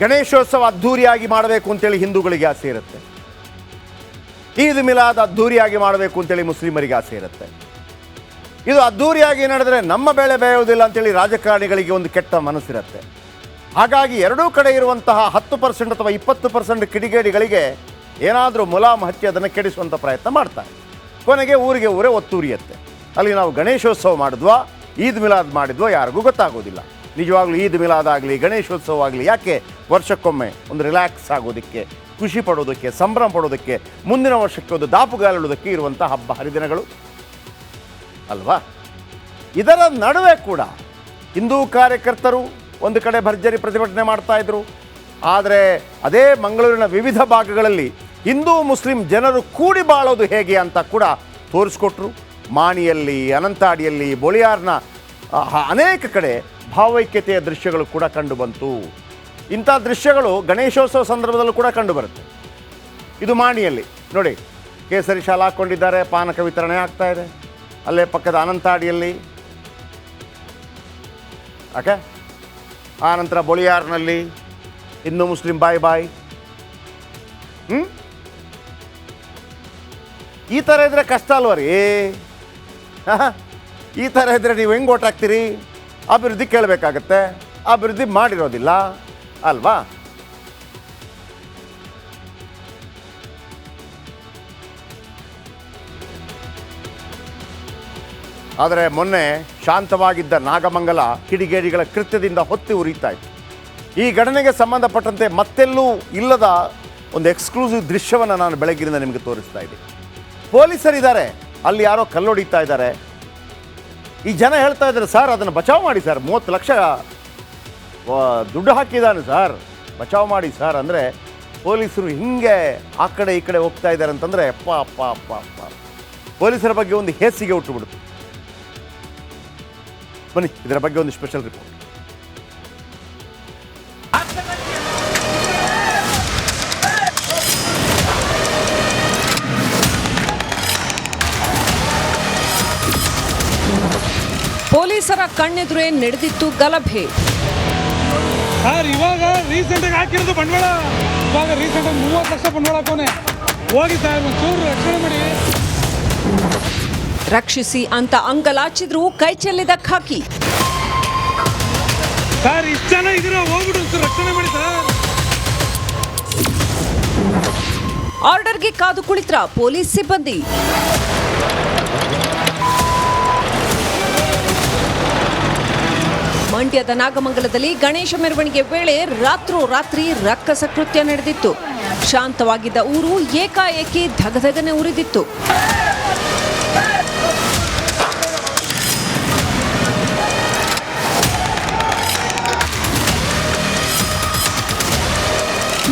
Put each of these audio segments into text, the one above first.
ಗಣೇಶೋತ್ಸವ ಅದ್ಧೂರಿಯಾಗಿ ಮಾಡಬೇಕು ಅಂತೇಳಿ ಹಿಂದೂಗಳಿಗೆ ಆಸೆ ಇರುತ್ತೆ. ಈದ್ ಮಿಲಾದ್ ಅದ್ಧೂರಿಯಾಗಿ ಮಾಡಬೇಕು ಅಂತೇಳಿ ಮುಸ್ಲಿಮರಿಗೆ ಆಸೆ ಇರುತ್ತೆ. ಇದು ಅದ್ಧೂರಿಯಾಗಿ ನಡೆದರೆ ನಮ್ಮ ಬೆಳೆ ಬೇಯುವುದಿಲ್ಲ ಅಂತೇಳಿ ರಾಜಕಾರಣಿಗಳಿಗೆ ಒಂದು ಕೆಟ್ಟ ಮನಸ್ಸಿರುತ್ತೆ. ಹಾಗಾಗಿ ಎರಡೂ ಕಡೆ ಇರುವಂತಹ 10% ಅಥವಾ 20% ಕಿಡಿಗೇಡಿಗಳಿಗೆ ಏನಾದರೂ ಮುಲಾಮ್ ಹಚ್ಚಿ ಅದನ್ನು ಕೆಡಿಸುವಂಥ ಪ್ರಯತ್ನ ಮಾಡ್ತಾರೆ. ಕೊನೆಗೆ ಊರಿಗೆ ಊರೇ ಒತ್ತೂರಿಯುತ್ತೆ. ಅಲ್ಲಿ ನಾವು ಗಣೇಶೋತ್ಸವ ಮಾಡಿದ್ವಾ ಈದ್ ಮಿಲಾದ್ ಮಾಡಿದ್ವಾ ಯಾರಿಗೂ ಗೊತ್ತಾಗೋದಿಲ್ಲ. ನಿಜವಾಗ್ಲೂ ಈದ್ ಮಿಲಾದ್ ಆಗಲಿ ಗಣೇಶೋತ್ಸವ ಆಗಲಿ ಯಾಕೆ ವರ್ಷಕ್ಕೊಮ್ಮೆ ಒಂದು ರಿಲ್ಯಾಕ್ಸ್ ಆಗೋದಕ್ಕೆ, ಖುಷಿ ಪಡೋದಕ್ಕೆ, ಸಂಭ್ರಮ ಪಡೋದಕ್ಕೆ, ಮುಂದಿನ ವರ್ಷಕ್ಕೆ ಒಂದು ದಾಪುಗಾಲಿಡೋದಕ್ಕೆ ಇರುವಂಥ ಹಬ್ಬ ಹರಿದಿನಗಳು ಅಲ್ವಾ? ಇದರ ನಡುವೆ ಕೂಡ ಹಿಂದೂ ಕಾರ್ಯಕರ್ತರು ಒಂದು ಕಡೆ ಭರ್ಜರಿ ಪ್ರತಿಭಟನೆ ಮಾಡ್ತಾಯಿದ್ರು. ಆದರೆ ಅದೇ ಮಂಗಳೂರಿನ ವಿವಿಧ ಭಾಗಗಳಲ್ಲಿ ಹಿಂದೂ ಮುಸ್ಲಿಂ ಜನರು ಕೂಡಿ ಬಾಳೋದು ಹೇಗೆ ಅಂತ ಕೂಡ ತೋರಿಸ್ಕೊಟ್ರು. ಮಾಣಿಯಲ್ಲಿ, ಅನಂತಾಡಿಯಲ್ಲಿ, ಬೊಳಿಯಾರ್ನ ಅನೇಕ ಕಡೆ ಭಾವೈಕ್ಯತೆಯ ದೃಶ್ಯಗಳು ಕೂಡ ಕಂಡುಬಂತು. ಇಂಥ ದೃಶ್ಯಗಳು ಗಣೇಶೋತ್ಸವ ಸಂದರ್ಭದಲ್ಲೂ ಕೂಡ ಕಂಡುಬರುತ್ತೆ. ಇದು ಮಾಣಿಯಲ್ಲಿ ನೋಡಿ, ಕೇಸರಿ ಶಾಲೆ ಹಾಕ್ಕೊಂಡಿದ್ದಾರೆ, ಪಾನಕ ವಿತರಣೆ ಆಗ್ತಾ ಇದೆ. ಅಲ್ಲೇ ಪಕ್ಕದ ಅನಂತಾಡಿಯಲ್ಲಿ ಓಕೆ, ಆ ನಂತರ ಬೊಳಿಯಾರ್ನಲ್ಲಿ ಹಿಂದೂ ಮುಸ್ಲಿಂ ಬಾಯ್ ಬಾಯ್. ಈ ಥರ ಇದ್ರೆ ಕಷ್ಟ ಅಲ್ವ ರೀ? ಈ ಥರ ಇದ್ದರೆ ನೀವು ಹೆಂಗೆ ಓಟ್ ಹಾಕ್ತೀರಿ? ಅಭಿವೃದ್ಧಿ ಕೇಳಬೇಕಾಗತ್ತೆ, ಅಭಿವೃದ್ಧಿ ಮಾಡಿರೋದಿಲ್ಲ ಅಲ್ವಾ? ಆದರೆ ಮೊನ್ನೆ ಶಾಂತವಾಗಿದ್ದ ನಾಗಮಂಗಲ ಕಿಡಿಗೇಡಿಗಳ ಕೃತ್ಯದಿಂದ ಹೊತ್ತಿ ಉರಿತಾ ಇತ್ತು. ಈ ಘಟನೆಗೆ ಸಂಬಂಧಪಟ್ಟಂತೆ ಮತ್ತೆಲ್ಲೂ ಇಲ್ಲದ ಒಂದು ಎಕ್ಸ್ಕ್ಲೂಸಿವ್ ದೃಶ್ಯವನ್ನು ನಾನು ಬೆಳಗ್ಗಿನಿಂದ ನಿಮಗೆ ತೋರಿಸ್ತಾ ಇದ್ದೀನಿ. ಪೊಲೀಸರಿದ್ದಾರೆ, ಅಲ್ಲಿ ಯಾರೋ ಕಲ್ಲೊಡಿತಾ ಇದ್ದಾರೆ. ಈ ಜನ ಹೇಳ್ತಾ ಇದ್ದಾರೆ, ಸರ್ ಅದನ್ನು ಬಚಾವ್ ಮಾಡಿ ಸರ್, 30 ಲಕ್ಷ ದುಡ್ಡು ಹಾಕಿದ್ದಾನೆ ಸರ್, ಬಚಾವ್ ಮಾಡಿ ಸರ್. ಅಂದರೆ ಪೊಲೀಸರು ಹಿಂಗೆ ಆ ಕಡೆ ಈ ಕಡೆ ಹೋಗ್ತಾ ಇದ್ದಾರೆ ಅಂತಂದರೆ ಅಪ್ಪ ಅಪ್ಪ ಅಪ್ಪ ಅಪ್ಪ, ಪೊಲೀಸರ ಬಗ್ಗೆ ಒಂದು ಹೇಸಿಗೆ ಹುಟ್ಟುಬಿಡುತ್ತೆ. ಬನ್ನಿ, ಇದರ ಬಗ್ಗೆ ಒಂದು ಸ್ಪೆಷಲ್ ರಿಪೋರ್ಟ್. ಪೊಲೀಸರ ಕಣ್ಣೆದುರೇ ನಡೆದಿತ್ತು ಗಲಭೆ. ಸರ್ ಇವಾಗ ರೀಸೆಂಟ್ ಆಗಿ ಹಾಕಿರೋದು ಬಂಡವಾಳ, ಇವಾಗ ರೀಸೆಂಟ್ ಆಗಿ 30 ಲಕ್ಷ ಬಂಡವಾಳ ಹಾಕೋನೆ. ಹೋಗಿ ಸರ್ ಒಂಚೂರು ರಕ್ಷಣೆ ಮಾಡಿ. ರಕ್ಷಿಸಿ ಅಂತ ಅಂಗಲಾಚಿದ್ರು ಕೈ ಚೆಲ್ಲಿದ ಖಾಕಿ. ಸರ್ ಇಷ್ಟು ಜನ ಇದ್ರೆ ಹೋಗ್ಬಿಡು, ಒಂಚೂರು ರಕ್ಷಣೆ ಮಾಡಿ ಸರ್. ಆರ್ಡರ್ಗೆ ಕಾದು ಕುಳಿತ್ರ ಪೊಲೀಸ್ ಸಿಬ್ಬಂದಿ. ಮಂಡ್ಯದ ನಾಗಮಂಗಲದಲ್ಲಿ ಗಣೇಶ ಮೆರವಣಿಗೆ ವೇಳೆ ರಾತ್ರೋರಾತ್ರಿ ರಕ್ಕಸ ಕೃತ್ಯ ನಡೆದಿತ್ತು. ಶಾಂತವಾಗಿದ್ದ ಊರು ಏಕಾಏಕಿ ಧಗಧಗನೆ ಉರಿದಿತ್ತು.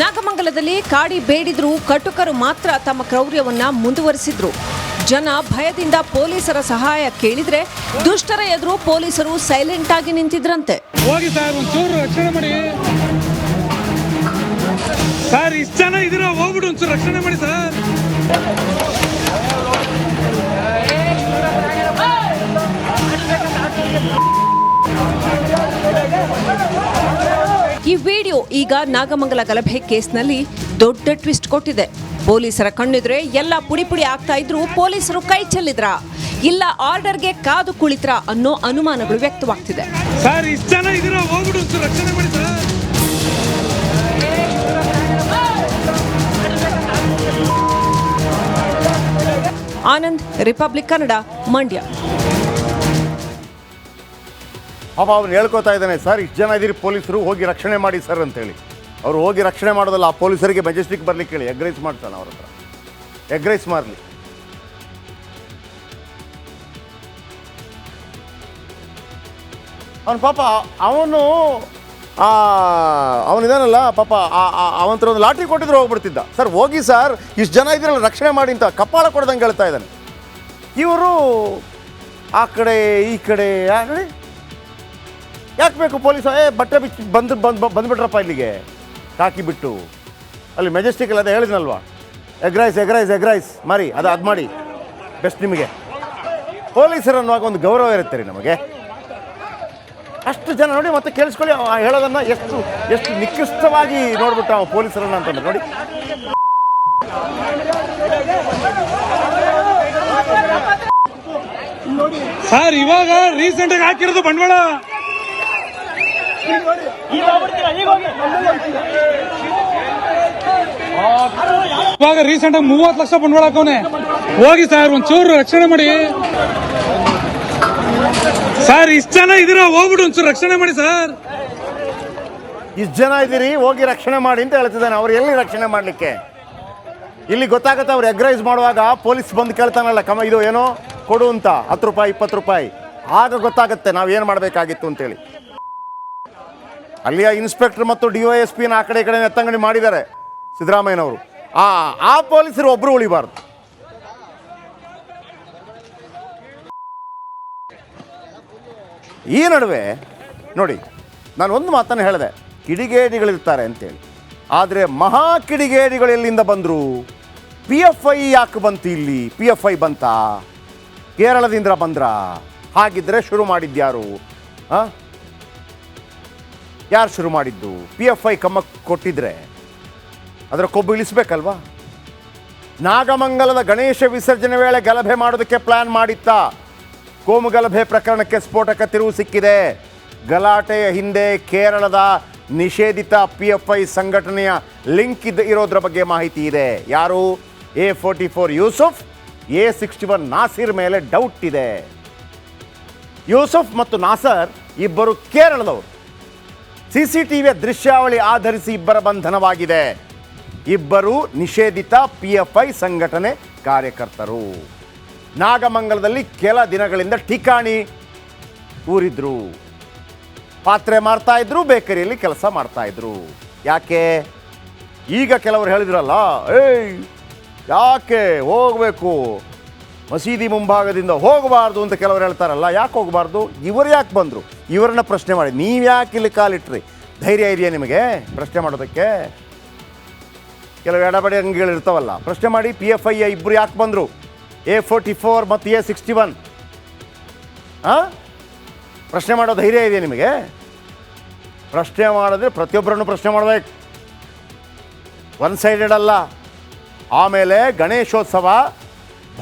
ನಾಗಮಂಗಲದಲ್ಲಿ ಕಾಡಿ ಬೇಡಿದ್ರು ಕಟುಕರು ಮಾತ್ರ ತಮ್ಮ ಕ್ರೌರ್ಯವನ್ನ ಮುಂದುವರಿಸಿದ್ರು. ಜನ ಭಯದಿಂದ ಪೊಲೀಸರ ಸಹಾಯ ಕೇಳಿದ್ರೆ ದುಷ್ಟರ ಎದುರು ಪೊಲೀಸರು ಸೈಲೆಂಟ್ ಆಗಿ ನಿಂತಿದ್ರಂತೆ. ಹೋಗಿ ಸರ್ ಒಂಚೂರು ರಕ್ಷಣೆ ಮಾಡಿ ಸರ್, ಇಷ್ಟು ಜನ ಇದ್ರೆ ಹೋಗ್ಬಿಡು, ಒಂಚೂರು ರಕ್ಷಣೆ ಮಾಡಿ ಸರ್. ಈ ವಿಡಿಯೋ ಈಗ ನಾಗಮಂಗಲ ಗಲಭೆ ಕೇಸ್ನಲ್ಲಿ ದೊಡ್ಡ ಟ್ವಿಸ್ಟ್ ಕೊಟ್ಟಿದೆ. ಪೊಲೀಸರ ಕಣ್ಣೆದುರೇ ಎಲ್ಲ ಪುಡಿ ಪುಡಿ ಆಗ್ತಾ ಇದ್ರು ಪೊಲೀಸರು ಕೈ ಚೆಲ್ಲಿದ್ರ, ಇಲ್ಲ ಆರ್ಡರ್ಗೆ ಕಾದು ಕುಳಿತ್ರ ಅನ್ನೋ ಅನುಮಾನಗಳು ವ್ಯಕ್ತವಾಗ್ತಿದೆ. ಸರ್ ಇಷ್ಟು ಜನ ಇದ್ರೆ ಹೋಗ್ಬಿಡು, ಒಂಚೂರು ರಕ್ಷಣೆ ಮಾಡಿ ಸರ್. ಆನಂದ್, ರಿಪಬ್ಲಿಕ್ ಕನ್ನಡ, ಮಂಡ್ಯ. ಪಾಪ ಅವ್ನು ಹೇಳ್ಕೊತಾ ಇದ್ದಾನೆ, ಸರ್ ಇಷ್ಟು ಜನ ಇದ್ದೀರಿ ಪೊಲೀಸರು, ಹೋಗಿ ರಕ್ಷಣೆ ಮಾಡಿ ಸರ್ ಅಂತೇಳಿ. ಅವರು ಹೋಗಿ ರಕ್ಷಣೆ ಮಾಡೋದಲ್ಲ, ಆ ಪೊಲೀಸರಿಗೆ ಮೆಜೆಸ್ಟಿಕ್ ಬರ್ಲಿಕ್ಕೆ ಹೇಳಿ, ಎಗ್ ರೈಸ್ ಮಾಡ್ತಾನೆ ಅವ್ರ ಹತ್ರ, ಎಗ್ ರೈಸ್ ಮಾರಲಿ. ಅವನು ಪಾಪ ಅವನಿದಾನಲ್ಲ ಪಾಪ, ಅವಂತರ ಒಂದು ಲಾಟ್ರಿ ಕೊಟ್ಟಿದ್ರು ಹೋಗ್ಬಿಡ್ತಿದ್ದ. ಸರ್ ಹೋಗಿ ಸರ್ ಇಷ್ಟು ಜನ ಇದ್ರಲ್ಲ ರಕ್ಷಣೆ ಮಾಡಿ ಅಂತ ಕಪ್ಪಾಳ ಕೊಡ್ದಂಗೆ ಹೇಳ್ತಾ ಇದ್ದಾನೆ. ಇವರು ಆ ಕಡೆ ಈ ಕಡೆ ಯಾಕೆ ಬೇಕು ಪೊಲೀಸ? ಬಟ್ಟೆ ಬಿಚ್ಚಿ ಬಂದುಬಿಟ್ರಪ್ಪ ಇಲ್ಲಿಗೆ ಹಾಕಿ ಬಿಟ್ಟು. ಅಲ್ಲಿ ಮೆಜೆಸ್ಟಿಕಲ್ಲಿ ಅದೇ ಹೇಳಿದ್ನಲ್ವಾ, egg rice egg rice egg rice ಮಾರಿ, ಅದು ಮಾಡಿ ಬೆಸ್ಟ್ ನಿಮಗೆ. ಪೊಲೀಸರನ್ನುವಾಗ ಒಂದು ಗೌರವ ಇರುತ್ತೆ ರೀ ನಮಗೆ. ಅಷ್ಟು ಜನ ನೋಡಿ ಮತ್ತೆ ಕೇಳಿಸ್ಕೊಳ್ಳಿ ಅವ ಹೇಳೋದನ್ನ ಎಷ್ಟು ಎಷ್ಟು ನಿಕೃಷ್ಟವಾಗಿ ನೋಡ್ಬಿಟ್ಟ ಅವ ಪೊಲೀಸರನ್ನ ಅಂತಂದ್ರೆ ನೋಡಿ. ಸರ್ ಇವಾಗ ರೀಸೆಂಟ್ ಆಗಿ ಹಾಕಿರೋದು ಬಂಡವಾಳ ಇವಾಗ ರೀಸೆಂಟ್ ಆಗಿ 30 ಲಕ್ಷ ಬಂಡವಾಳ ಹಾಕವನೆ. ಹೋಗಿ ಸರ್ ಒಂಚೂರು ರಕ್ಷಣೆ ಮಾಡಿ ಸರ್. ಇಷ್ಟು ಜನ ಇದೀರ, ಹೋಗ್ಬಿಟ್ಟು ಒಂಚೂರು ರಕ್ಷಣೆ ಮಾಡಿ ಸರ್. ಇಷ್ಟು ಜನ ಇದ್ದೀರಿ, ಹೋಗಿ ರಕ್ಷಣೆ ಮಾಡಿ ಅಂತ ಹೇಳ್ತಿದ್ದಾನೆ. ಅವ್ರು ಎಲ್ಲಿ ರಕ್ಷಣೆ ಮಾಡಲಿಕ್ಕೆ? ಇಲ್ಲಿ ಗೊತ್ತಾಗತ್ತೆ ಅವ್ರು ಎಗ್ ರೈಸ್ ಮಾಡುವಾಗ ಪೊಲೀಸ್ ಬಂದು ಕೇಳ್ತಾನಲ್ಲ, ಇದು ಏನೋ ಕೊಡು ಅಂತ, 10 ರೂಪಾಯಿ 20 ರೂಪಾಯಿ. ಆಗ ಗೊತ್ತಾಗುತ್ತೆ ನಾವು ಏನು ಮಾಡಬೇಕಾಗಿತ್ತು ಅಂತೇಳಿ. ಅಲ್ಲಿಯ ಇನ್ಸ್ಪೆಕ್ಟರ್ ಮತ್ತು DYSPನ ಆ ಕಡೆ ಈ ಕಡೆ ಎತ್ತಂಗಡಿ ಮಾಡಿದ್ದಾರೆ ಸಿದ್ದರಾಮಯ್ಯನವರು. ಆ ಪೊಲೀಸರು ಒಬ್ಬರು ಉಳಿಬಾರ್ದು. ಈ ನಡುವೆ ನೋಡಿ, ನಾನು ಒಂದು ಮಾತನ್ನು ಹೇಳಿದೆ, ಕಿಡಿಗೇಡಿಗಳಿರ್ತಾರೆ ಅಂತೇಳಿ. ಆದರೆ ಮಹಾ ಕಿಡಿಗೇಡಿಗಳು ಎಲ್ಲಿಂದ ಬಂದರು? PFI ಯಾಕೆ ಬಂತು ಇಲ್ಲಿ? PFI ಬಂತಾ? ಕೇರಳದಿಂದ ಬಂದ್ರ? ಹಾಗಿದ್ರೆ ಶುರು ಮಾಡಿದ್ಯಾರು? ಯಾರು ಶುರು ಮಾಡಿದ್ದು? PFI ಕಮ್ಮಕ್ಕೆ ಕೊಟ್ಟಿದ್ರೆ ಅದರ ಕೊಬ್ಬು ಇಳಿಸ್ಬೇಕಲ್ವಾ? ನಾಗಮಂಗಲದ ಗಣೇಶ ವಿಸರ್ಜನೆ ವೇಳೆ ಗಲಭೆ ಮಾಡೋದಕ್ಕೆ ಪ್ಲಾನ್ ಮಾಡಿತ್ತಾ? ಕೋಮು ಗಲಭೆ ಪ್ರಕರಣಕ್ಕೆ ಸ್ಫೋಟಕ ತಿರುವು ಸಿಕ್ಕಿದೆ. ಗಲಾಟೆಯ ಹಿಂದೆ ಕೇರಳದ ನಿಷೇಧಿತ PFI ಸಂಘಟನೆಯ ಲಿಂಕ್ ಇರೋದ್ರ ಬಗ್ಗೆ ಮಾಹಿತಿ ಇದೆ. ಯಾರು? A44 ಯೂಸುಫ್, A61 ನಾಸಿರ್ ಮೇಲೆ ಡೌಟ್ ಇದೆ. ಯೂಸುಫ್ ಮತ್ತು ನಾಸರ್ ಇಬ್ಬರು ಕೇರಳದವರು. CCTVಯ ದೃಶ್ಯಾವಳಿ ಆಧರಿಸಿ ಇಬ್ಬರ ಬಂಧನವಾಗಿದೆ. ಇಬ್ಬರು ನಿಷೇಧಿತ PFI ಸಂಘಟನೆ ಕಾರ್ಯಕರ್ತರು. ನಾಗಮಂಗಲದಲ್ಲಿ ಕೆಲ ದಿನಗಳಿಂದ ಠಿಕಾಣಿ ಊರಿದ್ರು. ಪಾತ್ರೆ ಮಾರ್ತಾ ಇದ್ರು, ಬೇಕರಿಯಲ್ಲಿ ಕೆಲಸ ಮಾಡ್ತಾ ಇದ್ರು. ಯಾಕೆ? ಈಗ ಕೆಲವರು ಹೇಳಿದ್ರಲ್ಲ, ಯಾಕೆ ಹೋಗಬೇಕು, ಮಸೀದಿ ಮುಂಭಾಗದಿಂದ ಹೋಗಬಾರ್ದು ಅಂತ ಕೆಲವರು ಹೇಳ್ತಾರಲ್ಲ. ಯಾಕೆ ಹೋಗಬಾರ್ದು? ಇವರು ಯಾಕೆ ಬಂದರು? ಇವರನ್ನ ಪ್ರಶ್ನೆ ಮಾಡಿ. ನೀವು ಯಾಕೆ ಇಲ್ಲಿ ಕಾಲಿಟ್ರಿ? ಧೈರ್ಯ ಇದೆಯಾ ನಿಮಗೆ ಪ್ರಶ್ನೆ ಮಾಡೋದಕ್ಕೆ? ಕೆಲವು ಎಡಬಡಿ ಅಂಗಿಗಳಿರ್ತಾವಲ್ಲ, ಪ್ರಶ್ನೆ ಮಾಡಿ. PFI ಇಬ್ಬರು ಯಾಕೆ ಬಂದರು? A44 ಮತ್ತು A61 ಪ್ರಶ್ನೆ ಮಾಡೋ ಧೈರ್ಯ ಇದೆ ನಿಮಗೆ? ಪ್ರಶ್ನೆ ಮಾಡಿದ್ರೆ ಪ್ರತಿಯೊಬ್ಬರನ್ನು ಪ್ರಶ್ನೆ ಮಾಡಬೇಕು, ಒನ್ ಸೈಡೆಡ್ ಅಲ್ಲ. ಆಮೇಲೆ ಗಣೇಶೋತ್ಸವ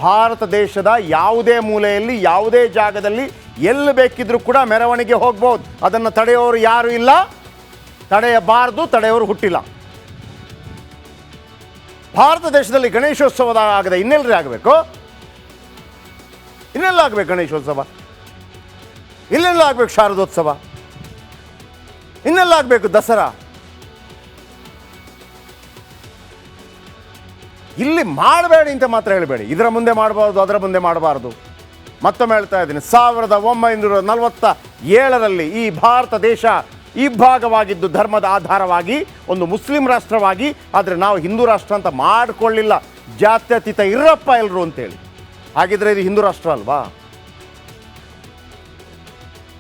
ಭಾರತ ದೇಶದ ಯಾವುದೇ ಮೂಲೆಯಲ್ಲಿ ಯಾವುದೇ ಜಾಗದಲ್ಲಿ ಎಲ್ಲಿ ಬೇಕಿದ್ರೂ ಕೂಡ ಮೆರವಣಿಗೆ ಹೋಗ್ಬೋದು. ಅದನ್ನು ತಡೆಯೋರು ಯಾರೂ ಇಲ್ಲ, ತಡೆಯಬಾರ್ದು, ತಡೆಯೋರು ಹುಟ್ಟಿಲ್ಲ. ಭಾರತ ದೇಶದಲ್ಲಿ ಗಣೇಶೋತ್ಸವದ ಆಗದೆ ಇನ್ನೆಲ್ಲರೂ ಆಗಬೇಕು? ಇನ್ನೆಲ್ಲ ಆಗಬೇಕು ಗಣೇಶೋತ್ಸವ? ಇಲ್ಲೆಲ್ಲ ಆಗಬೇಕು ಶಾರದೋತ್ಸವ? ಇನ್ನೆಲ್ಲ ಆಗಬೇಕು ದಸರಾ? ಇಲ್ಲಿ ಮಾಡಬೇಡಿ ಅಂತ ಮಾತ್ರ ಹೇಳಬೇಡಿ. ಇದರ ಮುಂದೆ ಮಾಡಬಾರ್ದು, ಅದರ ಮುಂದೆ ಮಾಡಬಾರ್ದು. ಮತ್ತೊಮ್ಮೆ ಹೇಳ್ತಾ ಇದ್ದೀನಿ, 1947ರಲ್ಲಿ ಈ ಭಾರತ ದೇಶ ಇಬ್ಬಾಗವಾಗಿದ್ದು ಧರ್ಮದ ಆಧಾರವಾಗಿ ಒಂದು ಮುಸ್ಲಿಂ ರಾಷ್ಟ್ರವಾಗಿ. ಆದರೆ ನಾವು ಹಿಂದೂ ರಾಷ್ಟ್ರ ಅಂತ ಮಾಡಿಕೊಳ್ಳಿಲ್ಲ. ಜಾತ್ಯತೀತ ಇರಪ್ಪ ಎಲ್ಲರೂ ಅಂತೇಳಿ. ಹಾಗಿದ್ರೆ ಇದು ಹಿಂದೂ ರಾಷ್ಟ್ರ ಅಲ್ವಾ?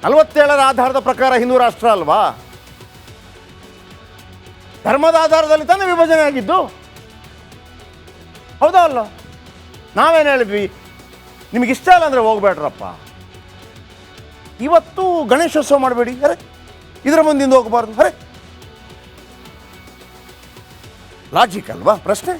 47ರ ಆಧಾರದ ಪ್ರಕಾರ ಹಿಂದೂ ರಾಷ್ಟ್ರ ಅಲ್ವಾ? ಧರ್ಮದ ಆಧಾರದಲ್ಲಿ ತಾನೇ ವಿಭಜನೆ ಆಗಿದ್ದು, ಹೌದಾ ಅಲ್ಲ? ನಾವೇನು ಹೇಳಿದ್ವಿ? ನಿಮಗಿಷ್ಟ ಇಲ್ಲ ಅಂದರೆ ಹೋಗ್ಬೇಡ್ರಪ್ಪ. ಇವತ್ತು ಗಣೇಶೋತ್ಸವ ಮಾಡಬೇಡಿ, ಅರೆ ಇದರ ಮುಂದಿಂದ ಹೋಗಬಾರ್ದು, ಅರೆ ಲಾಜಿಕ್ ಅಲ್ವಾ ಪ್ರಶ್ನೆ?